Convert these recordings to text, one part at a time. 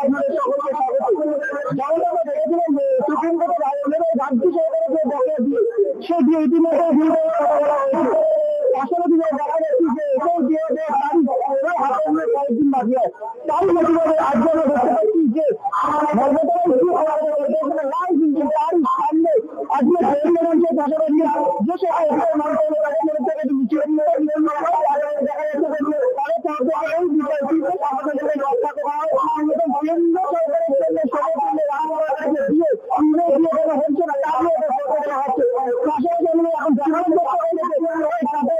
আপনাদের সকলকে স্বাগত। যেমনটা আমরা দেখেছিলাম যে সুপ্রিম কোর্টের রাজ্য সরকারের যে বকেয়া দিয়ে সেই দিয়ে ইতিমধ্যে কথা বলা হয়েছে। পাশাপাশি দেখা যাচ্ছে যে সেই দিয়ে তারিখ হাতে কয়েকদিন বাকি হয়, তারই প্রতিবাদে আজকে আমরা দেখতে পাচ্ছি যে তারই সামনে আজকে মঞ্চের পাশাপাশি যে সকল অধিকার মানতে হবে তাদের মধ্যে থেকে মিছিল দেখা যাচ্ছে তাদের তরফ থেকে এই বিষয়টি আমাদের রক্ষা করা হয় এবং কেন্দ্র সরকারের জন্য সমর্থনের রাজনীতি দিয়ে দেওয়া হচ্ছে না, তা নিয়ে করা হচ্ছে। পাশাপাশি আমরা এখন জানানো সামনে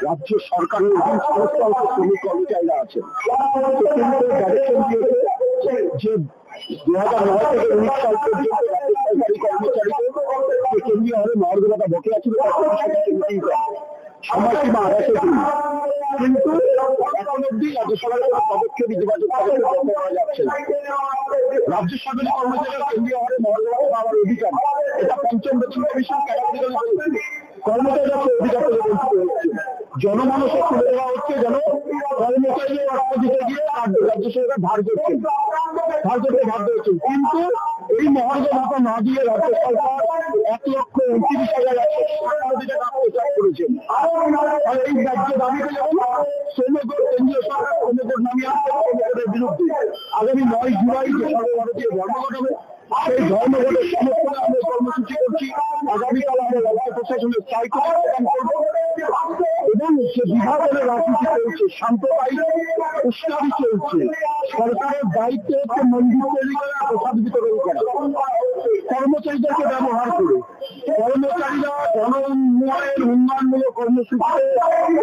রাজ্য সরকারের সমস্ত শ্রমিক কর্মচারীরা আছেন যে 2009 থেকে 19 সাল পর্যন্ত সরকারি কর্মচারীদের কেন্দ্রীয় হারে মর্যাদা বকেয়া ছিল সময়সীমা 28 দিন, কিন্তু এখন অব্দি রাজ্য সরকারের পদক্ষেপ ইতিবাচক পদক্ষেপ করা যাচ্ছে না। রাজ্য সরকারি কর্মচারীরা কেন্দ্রীয় হারে মর্যাদা পাওয়ার অধিকার এটা পঞ্চম বেতন কমিশন কর্মচারীরা অধিকার থেকে বঞ্চিত হচ্ছে। জনমানসে তুলে দেওয়া হচ্ছে যেন কর্মচারীদের অর্থ দিতে গিয়ে রাজ্য সরকার ধার করতে বাধ্য হচ্ছে, কিন্তু এই মহার্ঘ ভাতা না দিয়ে রাজ্য সরকার 1,29,100 টাকা প্রচার করেছেন। এই রাজ্য দাবিতে যেমন শ্রমিকদের কেন্দ্রীয় সরকার শ্রমিকদের নামিয়ে আসতে শ্রমিকদের বিরুদ্ধে আগামী 9 জুলাই যে সর্বভারতীয় ধর্মঘট হবে, সেই ধর্মঘটের সমর্থনে আমরা কর্মসূচি করছি। আগামীকাল আমরা রাজ্য প্রশাসনের স্ট্রাইক প্রদান করবো এবং যে বিভাজনের রাজনীতি চলছে, সাম্প্রদায়িক উস্কানি চলছে, সরকারের দায়িত্ব হচ্ছে মন্দির তৈরি করা, প্রসাদ বিতরণ করা, কর্মচারীদেরকে ব্যবহার করে কর্মচারীরা জন উন্নয়নমূলক কর্মসূচিতে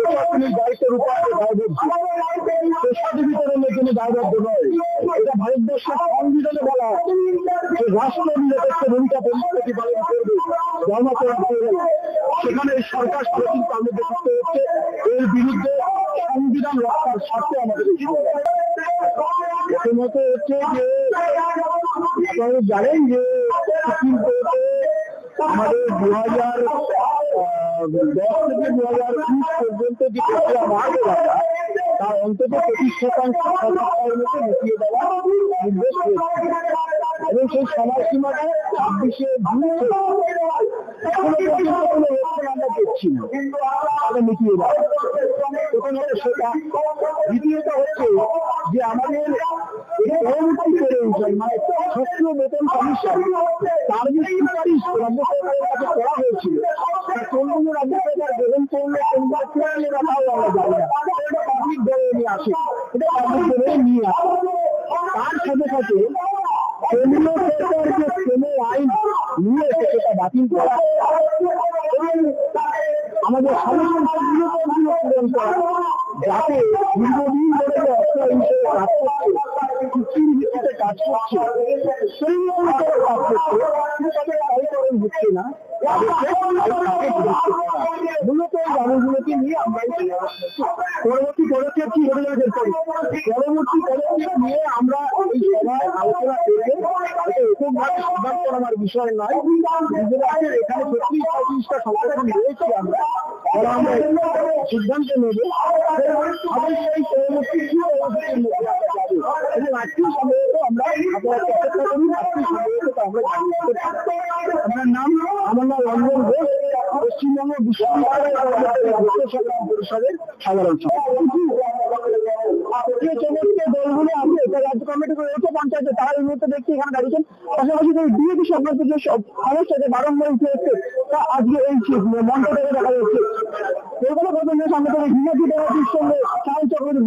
প্রশাসনিক দায়িত্ব রূপায়ণে দায়বদ্ধ, প্রসাদ বিতরণের জন্য দায়বদ্ধ নয়। এটা ভারতবর্ষের সংবিধানে বলা আছে যে রাষ্ট্র নিরপেক্ষ ভূমিকা প্রতিপালন করবে, ধর্মাচরণ করবে না। সেখানে এই সরকার কিন্তু আমাদের দেখতে হচ্ছে এর বিরুদ্ধে সংবিধান রক্ষার স্বার্থে আমাদের প্রথমত হচ্ছে যে আপনারা জানেন যে সুপ্রিম কোর্টে আমাদের 2010 থেকে 2020 পর্যন্ত যে প্রক্রিয়া মর্যাদা তার অন্তত 25% মতো মিটিয়ে দেওয়ার নির্দেশ রয়েছে এবং সেই সময়সীমাটা 26শে জুন এখনো পর্যন্ত কোনো লক্ষণ আমরা দেখছি না মিটিয়ে দেওয়া। প্রথমত সেটা, দ্বিতীয়ত হচ্ছে যে আমাদের পরবর্তী করে মানে সক্রিয় বেতন কমিশন তার যে সুপারিশ রাজ্য সরকারের কাছে করা হয়েছিল তা কোন রাজ্য সরকার গ্রহণ করলে কোনটা কোন রাখাও আমরা জানি না, এটা পাবলিক দলে নিয়ে আসে, এটা পাবলিক দলে নিয়ে আসে। তার সাথে সাথে কেন্দ্র সরকার যে শ্রমের আইন নিয়ে এসে সেটা বাতিল করা আমাদের সমস্যাগুলো পূরণ করা, যাতে দীর্ঘদিন ধরে যে অর্থ হিসেবে কাজ করছে, চুক্তির ভিত্তিতে কাজ করছে, সেই অনুযায়ী কাজ করছে, কিন্তু তাদের কারিকরণ হচ্ছে না। মূলত এই দাবিগুলোকে নিয়ে আমরা পরবর্তী পদক্ষেপ কি হতে যাবে, পরবর্তী পদক্ষেপ নিয়ে আমরা এই সভায় আলোচনা করে এককভাবে সিদ্ধান্ত নেওয়ার বিষয় নয়। গুজরাটের এখানে 36-37টা সংগঠন রয়েছে, আমরা সিদ্ধান্ত নেব এবং সেই পরবর্তী কি পদক্ষেপের মধ্যে আমরা যাবো এবং আজকেই সম্ভবত আমরা আপনারা চেষ্টা করুন, আজকেই সম্ভবত আমরা জানিয়ে। আপনার নাম? আমার নাম রঞ্জন ঘোষ, পশ্চিমবঙ্গ বিশ্ববিদ্যালয় সংগ্রাম পরিষদের সাধারণ দলগুলো আছে, রাজ্য কমিটি রয়েছে, পঞ্চায়েতে তারা এই মুহূর্তে দেখছি এখানে দাঁড়িয়েছেন। পাশাপাশি বিএপি সংক্রান্ত যে সমস্যা বারংবার উঠে এসছে তা আজকে এই মঞ্চ থেকে দেখা যাচ্ছে। কলকাতা প্রথম সামনে থেকে হিমাচল সঙ্গে চাল চক্রের